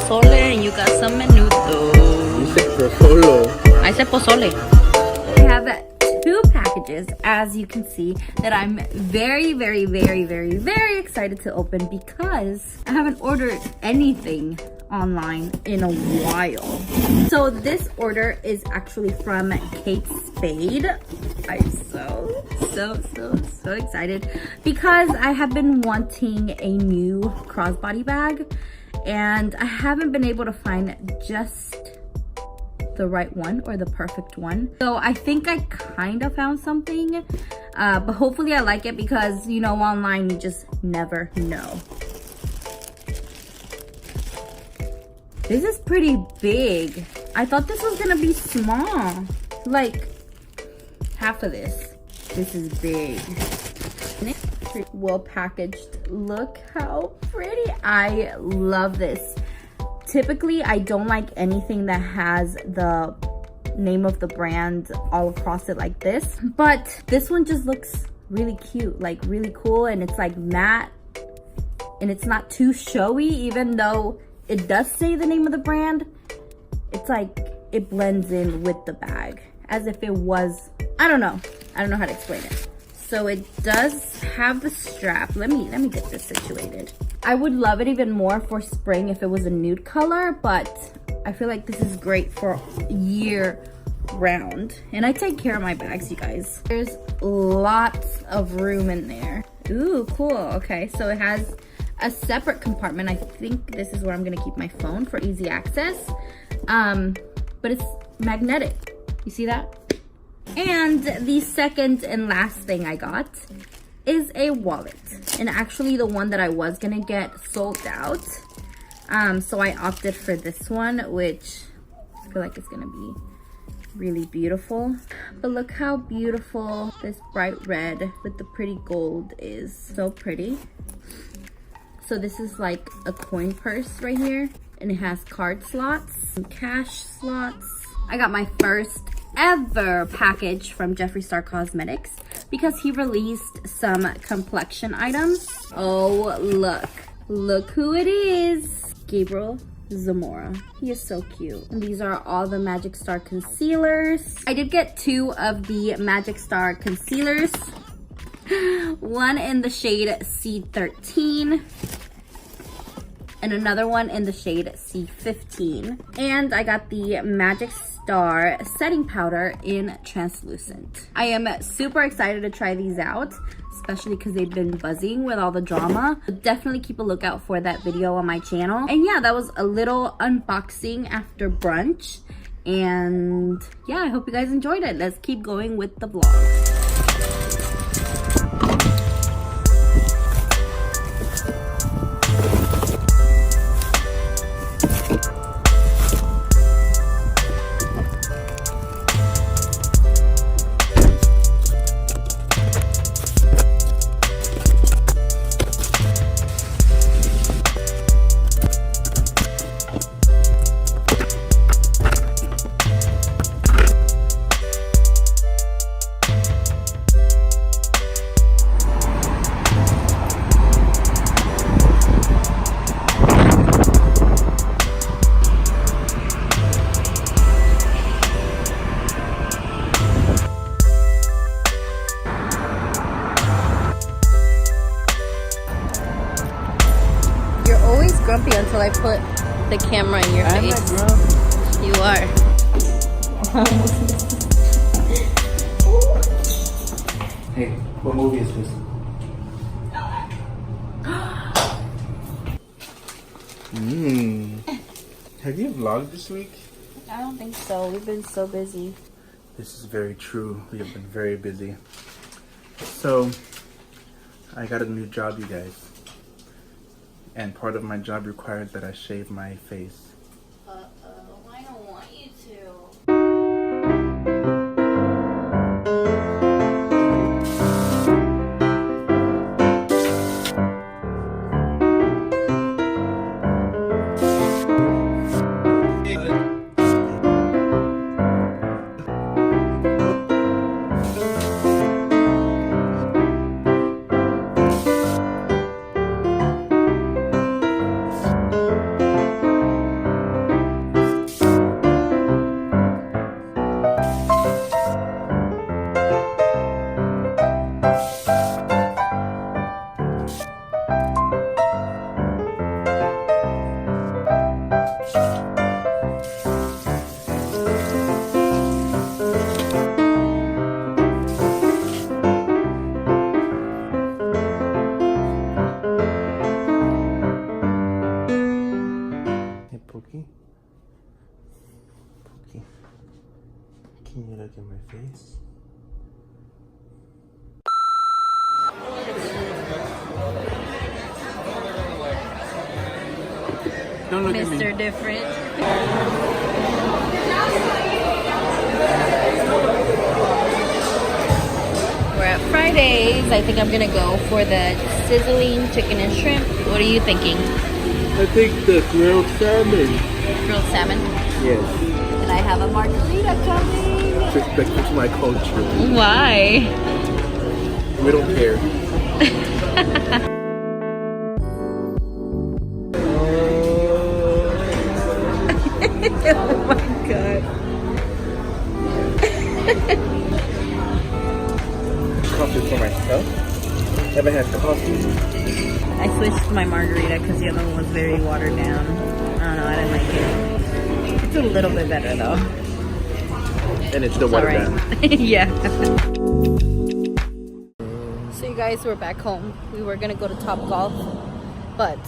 pozole and you got some menudo. You said pozole. I said pozole. I have 2 packages, as you can see, that I'm very excited to open because I haven't ordered anything online in a while. So this order is actually from Kate Spade. I'm so excited because I have been wanting a new crossbody bag and I haven't been able to find just the right one or the perfect one. So I think I kind of found something, but hopefully I like it because, you know, online you just never know. This is pretty big. I thought this was gonna be small, like half of this. This is big. Well packaged. Look how pretty. I love this. Typically, I don't like anything that has the name of the brand all across it like this, but this one just looks really cute, like really cool, and it's like matte and it's not too showy. Even though it does say the name of the brand, it's like it blends in with the bag as if it was, I don't know how to explain it. So it does have the strap. Let me get this situated. I would love it even more for spring if it was a nude color, but I feel like this is great for year round. And I take care of my bags, you guys. There's lots of room in there. Ooh, cool. Okay, so it has a separate compartment. I think this is where I'm gonna keep my phone for easy access. But it's magnetic. You see that? And the second and last thing I got is a wallet. And actually the one that I was gonna get sold out. So I opted for this one, which I feel like it's gonna be really beautiful. But look how beautiful this bright red with the pretty gold is. So pretty. So this is like a coin purse right here. And it has card slots, and cash slots. I got my first ever package from Jeffree Star Cosmetics because he released some complexion items. Oh, look who it is. Gabriel Zamora. He is so cute. And these are all the Magic Star concealers. I did get 2 of the Magic Star concealers. One in the shade C13 and another one in the shade C15. And I got the Magic Star setting powder in translucent. I am super excited to try these out, especially because they've been buzzing with all the drama. Definitely keep a lookout for that video on my channel. And yeah, that was a little unboxing after brunch. And yeah, I hope you guys enjoyed it. Let's keep going with the vlog. Grumpy until I put the camera in your face. You are. Hey, what movie is this? Have you vlogged this week? I don't think so. We've been so busy. This is very true. We have been very busy. So, I got a new job, you guys. And part of my job requires that I shave my face. I don't want you to. Don't look at me. Mr. Different. We're at Fridays. I think I'm gonna go for the sizzling chicken and shrimp. What are you thinking? I think the grilled salmon. Grilled salmon? Yes. And I have a margarita coming. Disrespectful to my culture. Why? We don't care. Oh my god. Coffee for myself. Haven't had coffee. I switched my margarita because the other one was very watered down. I don't know, I didn't like it. It's a little bit better though. And it's still watered down. Yeah. So you guys, we're back home. We were gonna go to Top Golf, but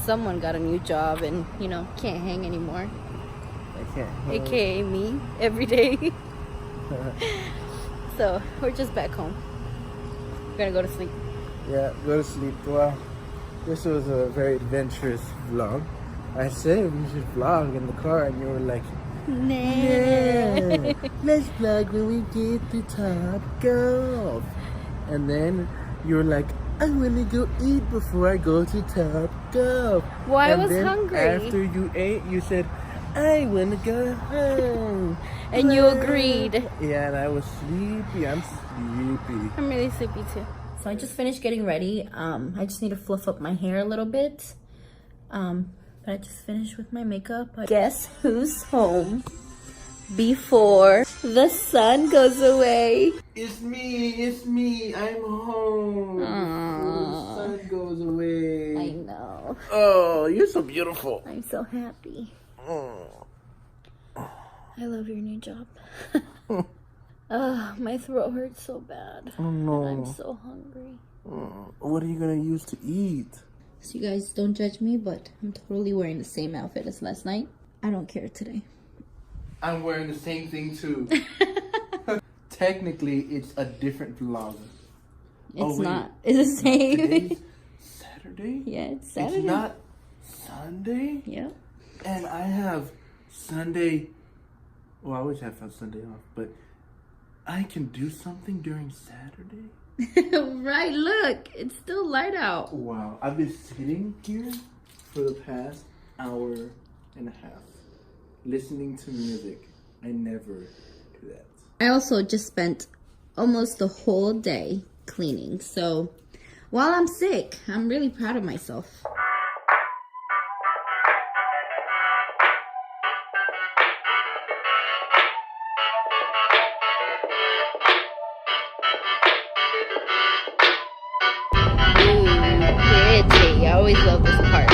someone got a new job and, you know, can't hang anymore. I can't. AKA me, every day. So we're just back home. We're gonna go to sleep. Yeah, go to sleep. Well, this was a very adventurous vlog. I said we should vlog in the car, and you were like, Nah. yeah, let's vlog when we get to Top Golf. And then you were like, I want to go eat before I go to Top Golf. Well, I and was then hungry. After you ate, you said, I want to go home. And you agreed. Yeah, and I was sleepy. I'm sleepy. I'm really sleepy too. So I just finished getting ready. I just need to fluff up my hair a little bit. But I just finished with my makeup. Guess who's home before the sun goes away? It's me. I'm home. Before the sun goes away. I know. Oh, you're so beautiful. I'm so happy. Oh. I love your new job. My throat hurts so bad. Oh no. And I'm so hungry. What are you gonna use to eat? So you guys don't judge me, but I'm totally wearing the same outfit as last night. I don't care today. I'm wearing the same thing too. Technically, it's a different vlog. It's not. It's the same. Today's Saturday? Yeah, it's Saturday. It's not Sunday? Yeah. And I have Sunday. Well, I always have Sunday off, but I can do something during Saturday? Right, look. It's still light out. Wow. I've been sitting here for the past hour and a half listening to music. I never do that. I also just spent almost the whole day cleaning. So while I'm sick, I'm really proud of myself. Pretty. I always love this part.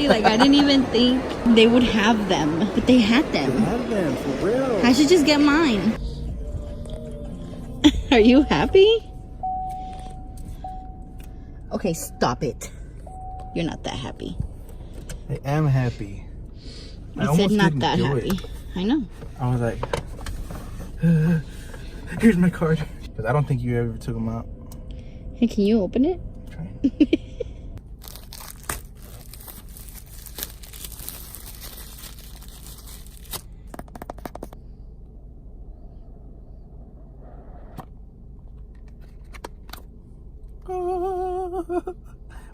Like, I didn't even think they would have them, but they had them. They have them, for real. I should just get mine. Are you happy? Okay, stop it. You're not that happy. I am happy. I said not that happy. I know. I was like, here's my card. Because I don't think you ever took them out. Hey, can you open it? Try.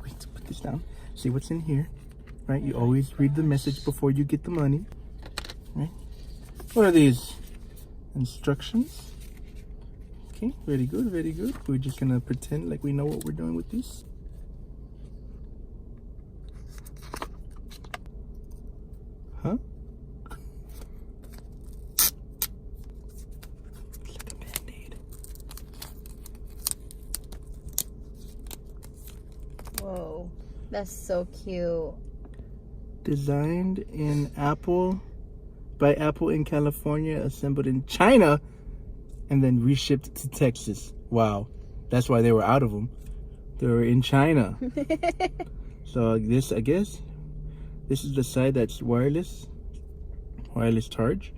Wait, put this down. See what's in here, right? You always read the message before you get the money, right? What are these? Instructions. Okay, very good, very good. We're just gonna pretend like we know what we're doing with these. Huh? It's like a Band-Aid. Whoa, that's so cute. Designed in apple by Apple in California, assembled in China, and then reshipped to Texas. Wow. That's why they were out of them. They were in China. So this, I guess, this is the side that's wireless charge.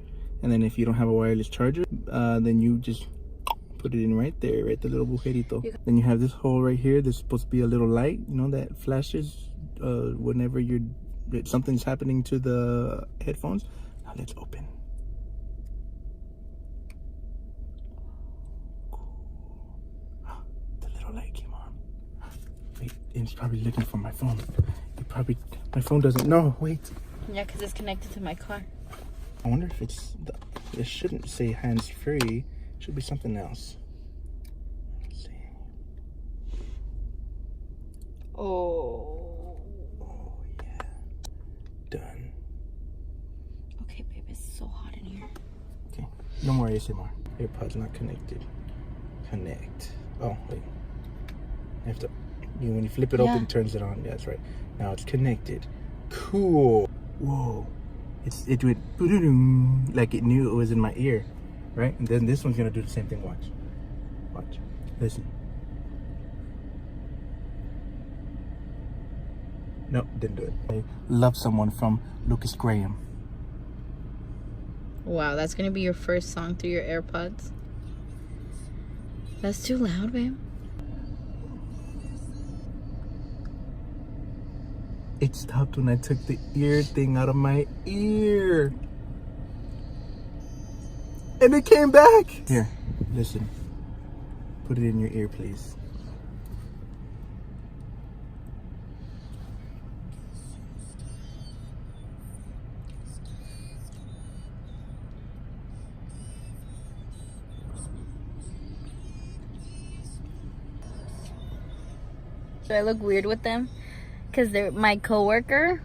And then if you don't have a wireless charger, then you just put it in right there, right the little agujerito. Then you have this hole right here. There's supposed to be a little light, you know, that flashes whenever something's happening to the headphones. Now let's open. The little light came on. Wait, it's probably looking for my phone. My phone doesn't know. Wait. Yeah, because it's connected to my car. I wonder if it shouldn't say hands free. It should be something else. Let's see. Oh, yeah. Done. okay, babe, it's so hot in here. Okay, no more ASMR. AirPods not connected. Connect. Oh, wait. You have to, when you flip it open, it turns it on. Yeah, that's right. Now it's connected. Cool. Whoa. It went like it knew it was in my ear, right? And then this one's gonna do the same thing. Watch, listen. Nope, didn't do it. I love someone from Lucas Graham. Wow, that's gonna be your first song through your AirPods. That's too loud, babe. It stopped when I took the ear thing out of my ear. And it came back. Here, listen. Put it in your ear, please. Do I look weird with them? Because they're my coworker.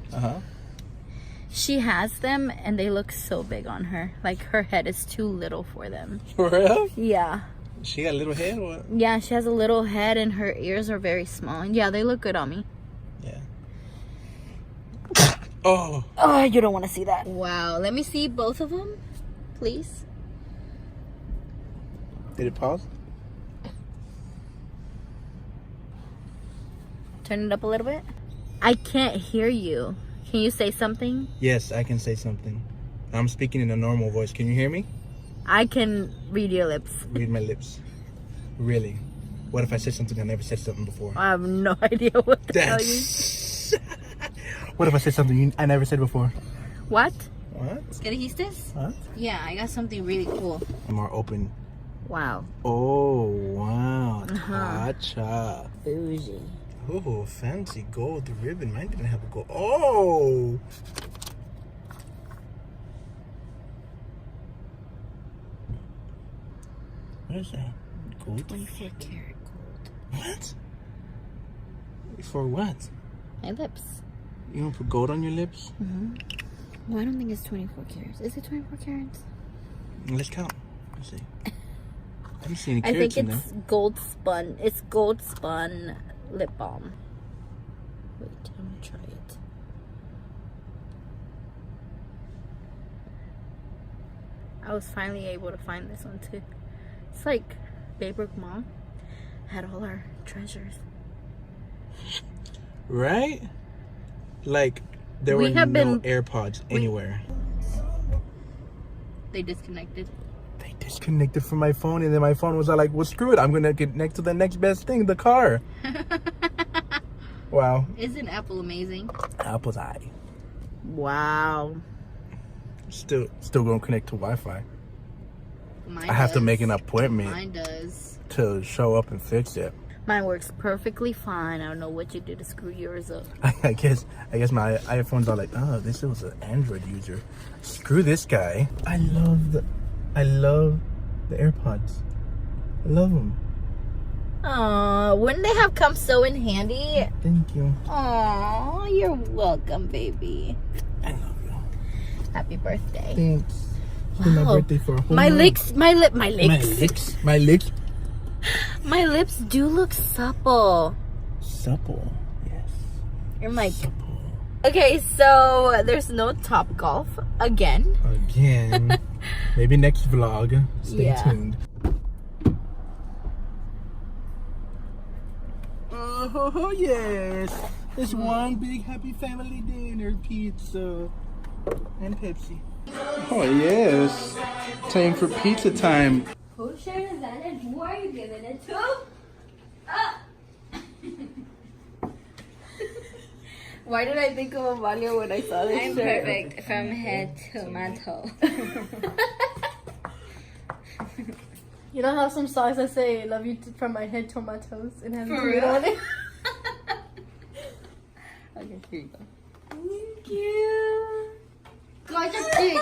She has them and they look so big on her. Like her head is too little for them. For real? Yeah. She got a little head or what? Yeah, she has a little head and her ears are very small. And yeah, they look good on me. Yeah. Oh. Oh, you don't want to see that. Wow. Let me see both of them, please. Did it pause? Turn it up a little bit. I can't hear you. Can you say something? Yes, I can say something. I'm speaking in a normal voice. Can you hear me? I can read your lips. Read my lips. Really? What if I said something I never said something before? I have no idea what to tell you. What if I said something I never said before? What? What? ¿Escogiste? What? Yeah, I got something really cool. More open. Wow. Oh, wow. Gotcha. Bougie. Oh, fancy gold ribbon. Mine didn't have a gold. Oh! What is that? Gold? 24 karat gold. What? For what? My lips. You want to put gold on your lips? Mm-hmm. Well, I don't think it's 24 carats. Is it 24 carats? Let's count. Let's see. I don't see any I carats think in it's there. gold spun. It's gold spun lip balm. Wait, I'm gonna try it. I was finally able to find this one too. It's like Baybrook Mall had all our treasures. Right? Like, there We were have no been- AirPods anywhere. They disconnected. They disconnected from my phone, and then my phone was all like, well, screw it. I'm going to connect to the next best thing, the car. Wow. Isn't Apple amazing? Apple's eye. Wow. Still going to connect to Wi-Fi. Mine I have to does. make an appointment Mine does. to show up and fix it. Mine works perfectly fine. I don't know what you do to screw yours up. I guess my iPhones are like, oh, this was an Android user. Screw this guy. I love the AirPods. I love them. Aw, wouldn't they have come so in handy? Thank you. Aw, you're welcome, baby. I love you. Happy birthday. Thanks. It's been my Wow. birthday for a whole My month. My lips. My lips. My lips do look supple. Supple. Yes. You're like, Supple. Okay, so there's no Top Golf again. Again. Maybe next vlog. Stay tuned. Oh yes. It's one big happy family dinner, pizza and Pepsi. Oh yes. Time for pizza time. Who shares that and who are you giving it to? Why did I think of Amalia when I saw this I'm shirt? perfect from head to my toe. You know how some songs that say "love you from my head to my toes" and have For a real? on it? Okay, here you go. Thank you. Got your dick.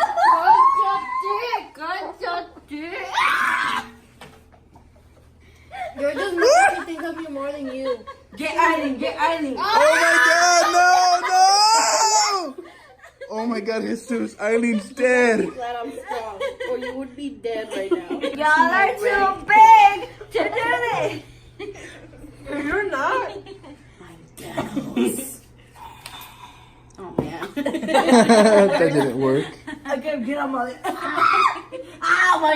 Got your dick. You're just making me think of you more than you. Get Eileen. Oh my god, no! Oh my god, Jesus, Eileen's dead. Glad I'm strong, or you would be dead right now. Y'all are too big to do this. You're not. Oh man. That didn't work. Okay, get on Molly. Ow, my.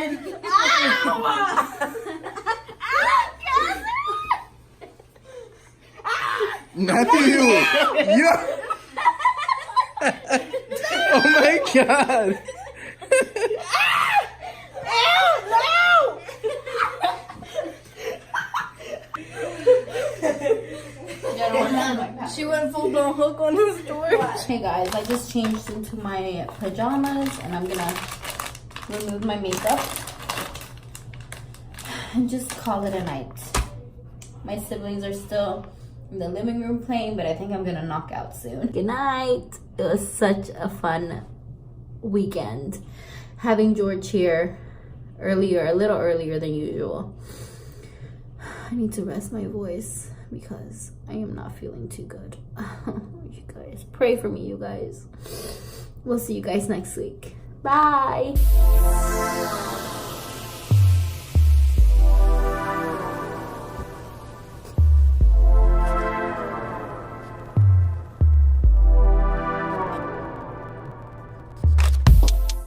Not you. Yeah. Oh my god. She went full blown hook on his door. Hey guys, I just changed into my pajamas and I'm gonna remove my makeup and just call it a night. My siblings are still in the living room playing, but I think I'm gonna knock out soon. Good night. It was such a fun weekend. Having George here a little earlier than usual. I need to rest my voice because I am not feeling too good. You guys, pray for me, you guys. We'll see you guys next week. Bye.